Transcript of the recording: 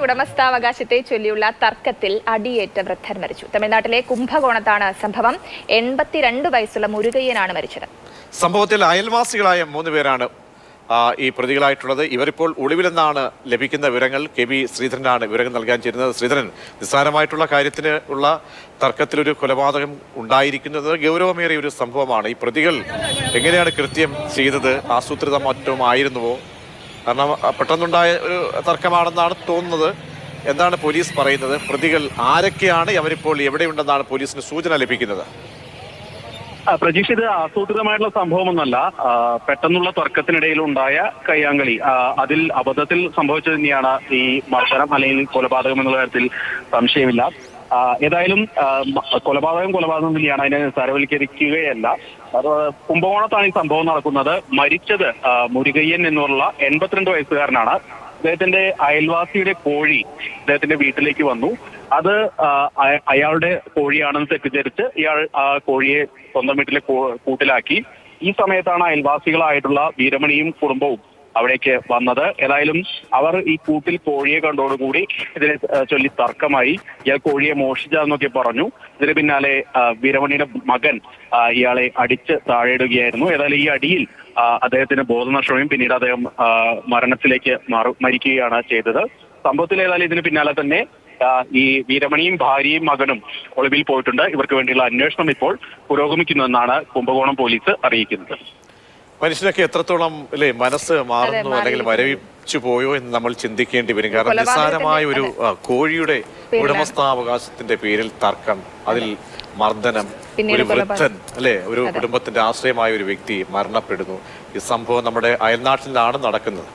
ഉടമസ്ഥാവകാശത്തെ ചൊല്ലിയുള്ള തർക്കത്തിൽ അടിയേറ്റ വൃദ്ധൻ മരിച്ചു. തമിഴ്നാട്ടിലെ കുംഭകോണത്താണ് സംഭവം. 82 വയസ്സുള്ള മുരുകയ്യനാണ് മരിച്ചത്. സംഭവത്തിൽ അയൽവാസികളായ 3 പേരാണ് ഈ പ്രതികളായിട്ടുള്ളത്. ഇവരിപ്പോൾ ഒളിവിലെന്നാണ് ലഭിക്കുന്ന വിവരങ്ങൾ. കെ വി ശ്രീധരനാണ് വിവരങ്ങൾ നൽകാൻ ചേരുന്നത്. ശ്രീധരൻ, നിസ്സാരമായിട്ടുള്ള കാര്യത്തിന് ഉള്ള തർക്കത്തിലൊരു കൊലപാതകം ഉണ്ടായിരിക്കുന്നത് ഗൗരവമേറിയ ഒരു സംഭവമാണ്. ഈ പ്രതികൾ എങ്ങനെയാണ് കൃത്യം ചെയ്തത്? ആസൂത്രിതം മറ്റും ആയിരുന്നുവോ? കാരണം പെട്ടെന്നുണ്ടായ ഒരു തർക്കമാണെന്നാണ് തോന്നുന്നത്. എന്താണ് പോലീസ് പറയുന്നത്? പ്രതികൾ ആരൊക്കെയാണ്? അവരിപ്പോൾ എവിടെയുണ്ടെന്നാണ് പോലീസിന് സൂചന ലഭിക്കുന്നത്? പ്രജീഷ്, ഇത് ആസൂത്രിതമായിട്ടുള്ള സംഭവമൊന്നല്ല. പെട്ടെന്നുള്ള തർക്കത്തിനിടയിൽ ഉണ്ടായ കയ്യാങ്കളി, അതിൽ അബദ്ധത്തിൽ സംഭവിച്ചത് തന്നെയാണ് ഈ മർദ്ദനം അല്ലെങ്കിൽ കൊലപാതകം എന്നുള്ള കാര്യത്തിൽ സംശയമില്ല. ഏതായാലും കൊലപാതകം തന്നെയാണ്, അതിനെ നിസ്സാരവൽക്കരിക്കുകയല്ല. കുംഭകോണത്താണ് ഈ സംഭവം നടക്കുന്നത്. മരിച്ചത് മുരുകയ്യൻ എന്നുള്ള 82 വയസ്സുകാരനാണ്. അദ്ദേഹത്തിന്റെ അയൽവാസിയുടെ കോഴി അദ്ദേഹത്തിന്റെ വീട്ടിലേക്ക് വന്നു. അത് അയാളുടെ കോഴിയാണെന്ന് തെറ്റിദ്ധരിച്ച് ഇയാൾ ആ കോഴിയെ സ്വന്തം വീട്ടിലെ കൂട്ടിലാക്കി. ഈ സമയത്താണ് അയൽവാസികളായിട്ടുള്ള വീരമണിയും കുടുംബവും അവിടേക്ക് വന്നത്. ഏതായാലും അവർ ഈ കൂട്ടിൽ കോഴിയെ കണ്ടോടുകൂടി ഇതിനെ ചൊല്ലി തർക്കമായി. ഇയാൾ കോഴിയെ മോഷിച്ചതെന്നൊക്കെ പറഞ്ഞു. ഇതിന് പിന്നാലെ വീരമണിയുടെ മകൻ ഇയാളെ അടിച്ച് താഴെയിടുകയായിരുന്നു. ഏതായാലും ഈ അടിയിൽ അദ്ദേഹത്തിന് ബോധനഷ്ടവും പിന്നീട് അദ്ദേഹം മരണത്തിലേക്ക് മരിക്കുകയാണ് ചെയ്തത്. സംഭവത്തിൽ ഏതായാലും ഇതിന് പിന്നാലെ തന്നെ ഈ വീരമണിയും ഭാര്യയും മകനും ഒളിവിൽ പോയിട്ടുണ്ട്. ഇവർക്ക് വേണ്ടിയുള്ള അന്വേഷണം ഇപ്പോൾ പുരോഗമിക്കുന്നുവെന്നാണ് കുംഭകോണം പോലീസ് അറിയിക്കുന്നത്. മനുഷ്യനൊക്കെ എത്രത്തോളം മനസ്സ് മാറുന്നു അല്ലെങ്കിൽ മരവിച്ചു പോയോ എന്ന് നമ്മൾ ചിന്തിക്കേണ്ടി വരും. കാരണം നിസ്സാരമായ ഒരു കോഴിയുടെ ഉടമസ്ഥാവകാശത്തിന്റെ പേരിൽ തർക്കം, അതിൽ മർദ്ദനം, ഒരു വൃദ്ധൻ ഒരു കുടുംബത്തിന്റെ ആശ്രയമായ ഒരു വ്യക്തി മരണപ്പെടുന്നു. ഈ സംഭവം നമ്മുടെ അയൽനാട്ടിലാണ് നടക്കുന്നത്.